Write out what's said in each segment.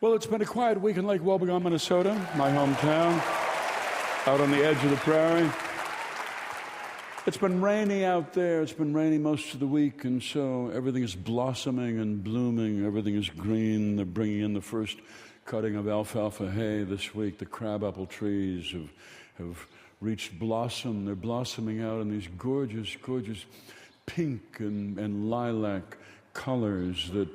Well, it's been a quiet week in Lake Wobegon, Minnesota, my hometown, out on the edge of the prairie. It's been rainy out there. It's been rainy most of the week, and so everything is blossoming and blooming. Everything is green. They're bringing in the first cutting of alfalfa hay this week. The crabapple trees have reached blossom. They're blossoming out in these gorgeous, gorgeous pink and lilac colors that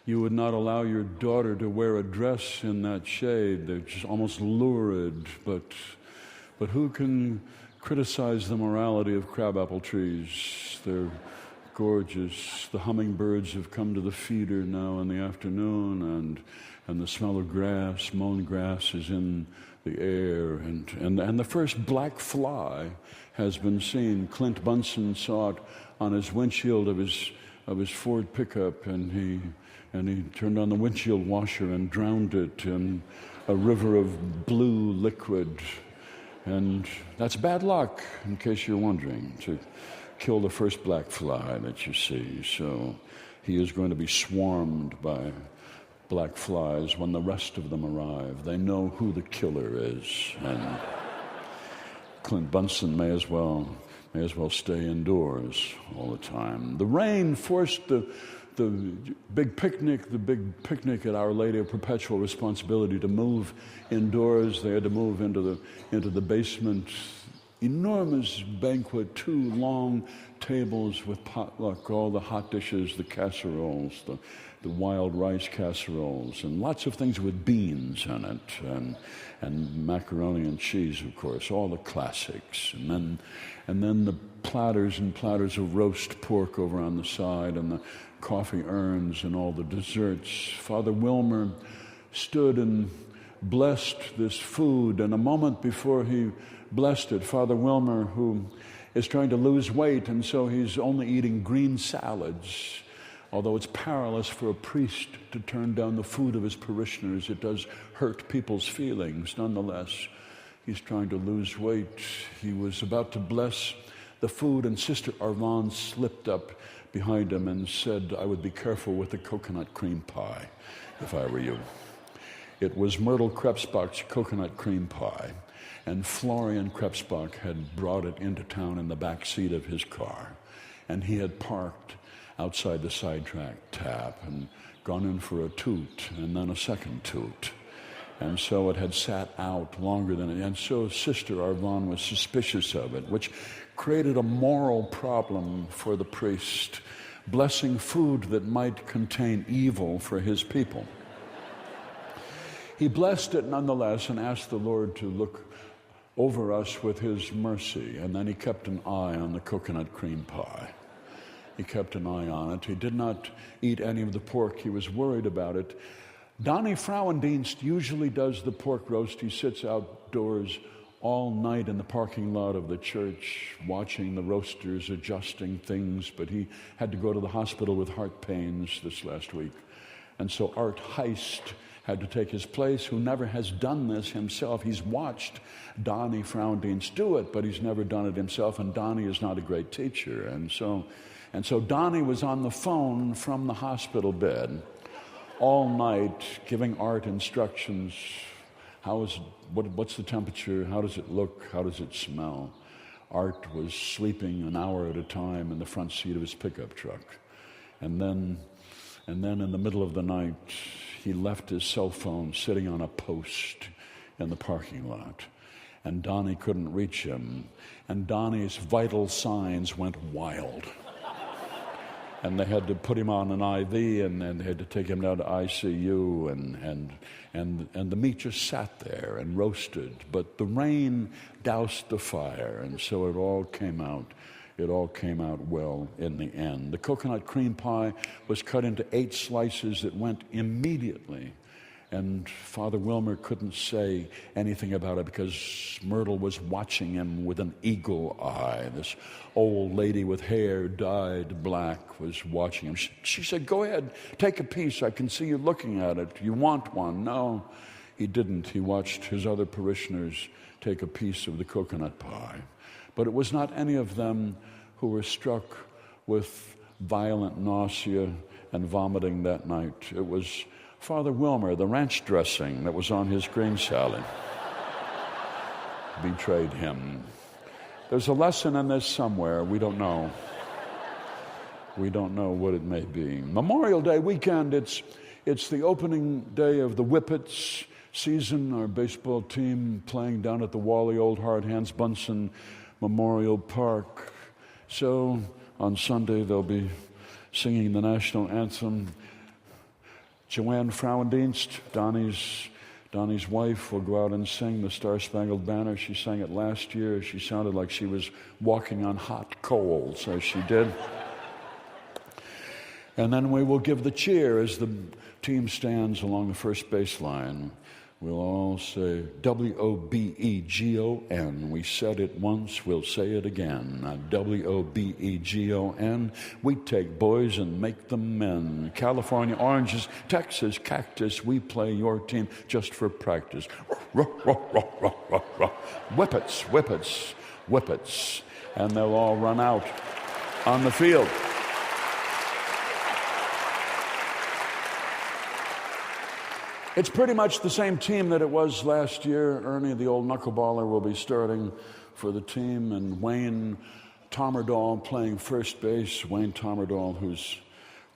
you would not allow your daughter to wear a dress in that shade. They're just almost lurid, but who can criticize the morality of crabapple trees? They're gorgeous. The hummingbirds have come to the feeder now in the afternoon, and the smell of grass, mown grass, is in the air, and the first black fly has been seen. Clint Bunsen saw it on his windshield of his Ford pickup, and he turned on the windshield washer and drowned it in a river of blue liquid. And that's bad luck, in case you're wondering, to kill the first black fly that you see. So he is going to be swarmed by black flies when the rest of them arrive. They know who the killer is, and Clint Bunsen may as well stay indoors all the time. The rain forced the big picnic at Our Lady of Perpetual Responsibility to move indoors. They had to move into the basement. Enormous banquet, 2 long tables with potluck, all the hot dishes, the casseroles, the wild rice casseroles, and lots of things with beans in it, and macaroni and cheese, of course, all the classics. And then the platters and platters of roast pork over on the side, and the coffee urns and all the desserts. Father Wilmer stood and blessed this food, and a moment before he blessed it, Father Wilmer, who is trying to lose weight, and so he's only eating green salads. Although it's perilous for a priest to turn down the food of his parishioners, it does hurt people's feelings. Nonetheless, he's trying to lose weight. He was about to bless the food, and Sister Arvon slipped up behind him and said, "I would be careful with the coconut cream pie if I were you." It was Myrtle Krebsbach's coconut cream pie, and Florian Krebsbach had brought it into town in the back seat of his car, and he had parked outside the sidetrack tap and gone in for a toot and then a second toot. And so it had sat out longer than it, and so Sister Arvon was suspicious of it, which created a moral problem for the priest, blessing food that might contain evil for his people. He blessed it nonetheless and asked the Lord to look over us with his mercy, and then he kept an eye on the coconut cream pie. He kept an eye on it. He did not eat any of the pork. He was worried about it. Donnie Frauendienst usually does the pork roast. He sits outdoors all night in the parking lot of the church, watching the roasters, adjusting things, but he had to go to the hospital with heart pains this last week. And so Art Heist had to take his place, who never has done this himself. He's watched Donnie Frauendienst do it, but he's never done it himself, and Donnie is not a great teacher. And so Donnie was on the phone from the hospital bed all night, giving Art instructions. What's the temperature? How does it look? How does it smell? Art was sleeping an hour at a time in the front seat of his pickup truck. And then in the middle of the night, he left his cell phone sitting on a post in the parking lot. And Donnie couldn't reach him. And Donnie's vital signs went wild. And they had to put him on an IV, and they had to take him down to ICU, and the meat just sat there and roasted. But the rain doused the fire, and so it all came out. It all came out well in the end. The coconut cream pie was cut into 8 slices that went immediately. And Father Wilmer couldn't say anything about it because Myrtle was watching him with an eagle eye. This old lady with hair dyed black was watching him. She said, "Go ahead, take a piece. I can see you looking at it. You want one?" No, he didn't. He watched his other parishioners take a piece of the coconut pie. But it was not any of them who were struck with violent nausea and vomiting that night. It was Father Wilmer, the ranch dressing that was on his green salad, betrayed him. There's a lesson in this somewhere. We don't know. We don't know what it may be. Memorial Day weekend, it's the opening day of the Whippets season, our baseball team playing down at the Wally Old Hard Hands Bunsen Memorial Park. So on Sunday, they'll be singing the national anthem. Joanne Frauendienst, Donnie's wife, will go out and sing the Star-Spangled Banner. She sang it last year. She sounded like she was walking on hot coals as she did. And then we will give the cheer as the team stands along the first baseline. We'll all say, W-O-B-E-G-O-N. We said it once, we'll say it again. W-O-B-E-G-O-N. We take boys and make them men. California oranges, Texas cactus. We play your team just for practice. Whippets, whippets, whippets. And they'll all run out on the field. It's pretty much the same team that it was last year. Ernie, the old knuckleballer, will be starting for the team, and Wayne Tomerdahl playing first base. Wayne Tomerdahl, whose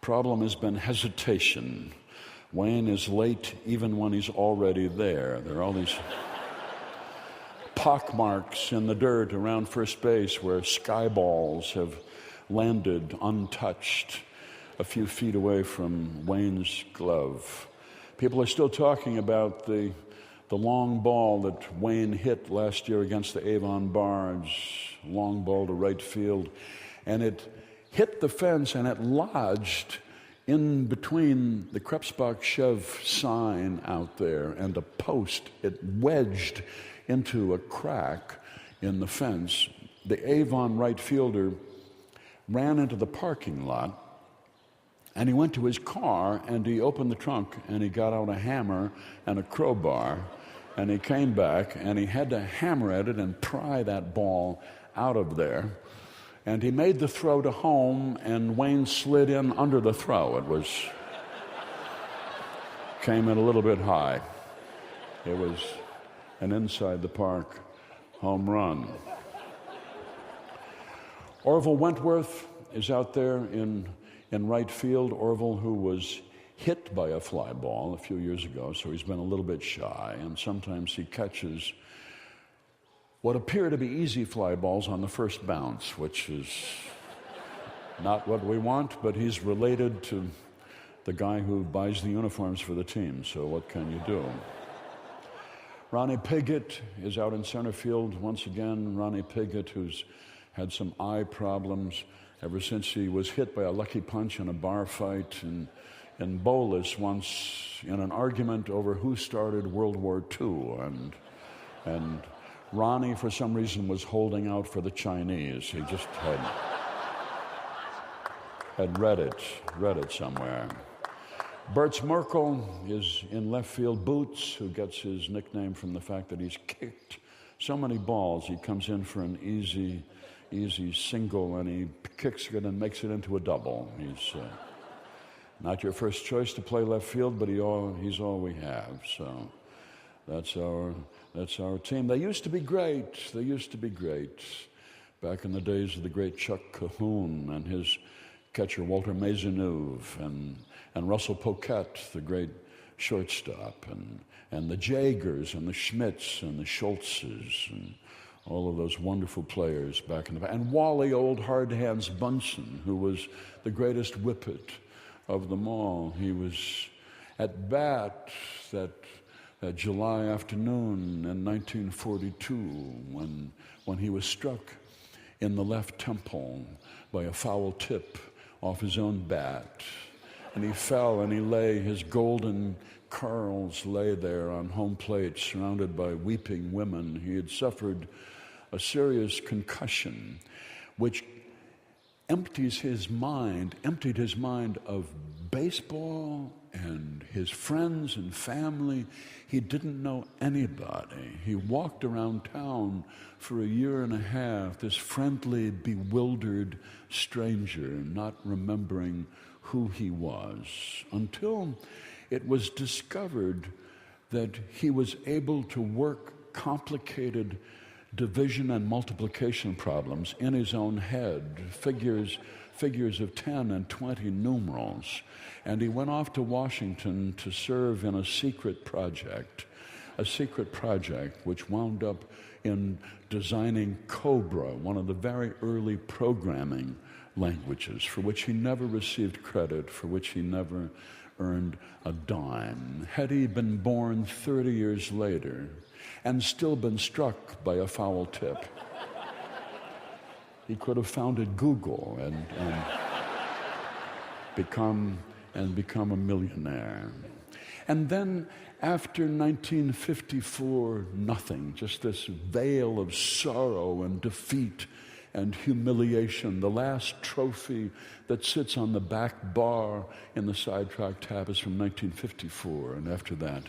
problem has been hesitation. Wayne is late even when he's already there. There are all these pockmarks in the dirt around first base where sky balls have landed untouched a few feet away from Wayne's glove. People are still talking about the long ball that Wayne hit last year against the Avon Bards, long ball to right field, and it hit the fence and it lodged in between the Krebsbach Chev sign out there and a post. It wedged into a crack in the fence. The Avon right fielder ran into the parking lot, and he went to his car, and he opened the trunk, and he got out a hammer and a crowbar, and he came back, and he had to hammer at it and pry that ball out of there. And he made the throw to home, and Wayne slid in under the throw. Came in a little bit high. It was an inside the park home run. Orville Wentworth is out there in right field. Orville, who was hit by a fly ball a few years ago, so he's been a little bit shy, and sometimes he catches what appear to be easy fly balls on the first bounce, which is not what we want, but he's related to the guy who buys the uniforms for the team, so what can you do? Ronnie Piggott is out in center field once again. Ronnie Piggott, who's had some eye problems ever since he was hit by a lucky punch in a bar fight in Bolus once in an argument over who started World War II. And Ronnie, for some reason, was holding out for the Chinese. He just had read it somewhere. Bertz Merkel is in left field. Boots, who gets his nickname from the fact that he's kicked so many balls, he comes in for an easy single, and he kicks it and makes it into a double. He's not your first choice to play left field, but he's all we have. So that's our team. They used to be great. Back in the days of the great Chuck Cahoon and his catcher Walter Maisonneuve and Russell Poquette, the great shortstop, and the Jagers and the Schmidts and the Schultzes and all of those wonderful players back in the and Wally Old Hard Hands Bunsen, who was the greatest whippet of them all. He was at bat that July afternoon in 1942 when he was struck in the left temple by a foul tip off his own bat. And he fell and he lay, his golden curls lay there on home plate surrounded by weeping women. He had suffered a serious concussion, which emptied his mind of baseball and his friends and family. He didn't know anybody. He walked around town for a year and a half, this friendly, bewildered stranger, not remembering who he was until it was discovered that he was able to work complicated division and multiplication problems in his own head, figures of 10 and 20 numerals. And he went off to Washington to serve in a secret project which wound up in designing Cobra, one of the very early programming languages, for which he never received credit, for which he never earned a dime. Had he been born 30 years later and still been struck by a foul tip, he could have founded Google and become a millionaire. And then after 1954, nothing, just this veil of sorrow and defeat and humiliation. The last trophy that sits on the back bar in the sidetrack tab is from 1954, and after that,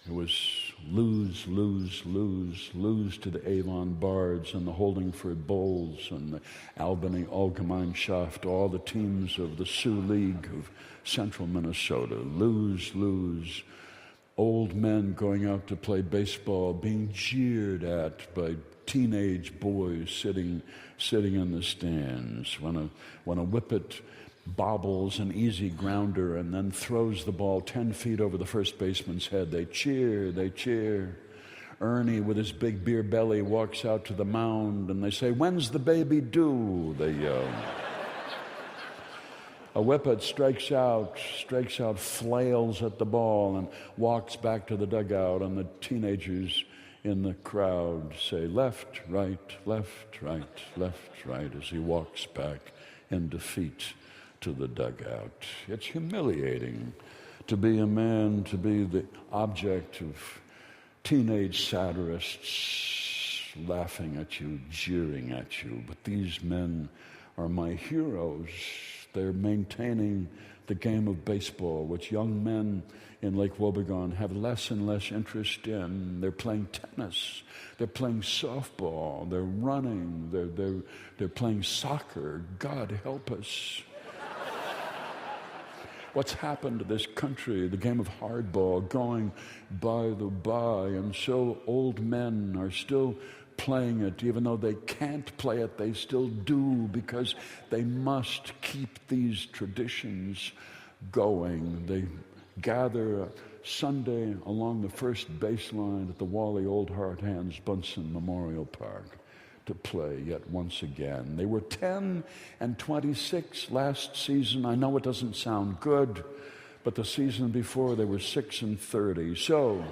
it was lose to the Avon Bards and the Holdingford Bulls and the Albany Allgemeinschaft, all the teams of the Sioux League of central Minnesota. Lose. Old men going out to play baseball, being jeered at by teenage boys sitting in the stands. When a whippet bobbles an easy grounder and then throws the ball 10 feet over the first baseman's head, they cheer. Ernie, with his big beer belly, walks out to the mound and they say, "When's the baby due?" they yell. A whippet strikes out, flails at the ball and walks back to the dugout, and the teenagers in the crowd say, left, right, as he walks back in defeat to the dugout. It's humiliating to be a man, to be the object of teenage satirists laughing at you, jeering at you. But these men are my heroes. They're maintaining the game of baseball, which young men in Lake Wobegon have less and less interest in. They're playing tennis, they're playing softball, they're running, they're playing soccer. God help us. What's happened to this country? The game of hardball going by the by, and so old men are still playing it. Even though they can't play it, they still do, because they must keep these traditions going. They gather Sunday along the first baseline at the Wally Old Hard Hands Bunsen Memorial Park to play yet once again. They were 10 and 26 last season. I know it doesn't sound good, but the season before they were 6 and 30. So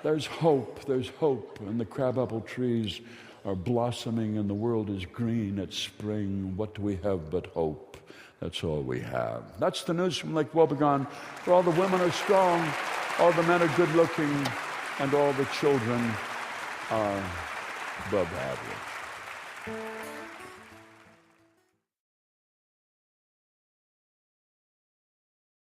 there's hope, and the crabapple trees are blossoming and the world is green. It's spring. What do we have but hope? That's all we have. That's the news from Lake Wobegon, where all the women are strong, all the men are good looking, and all the children are above average.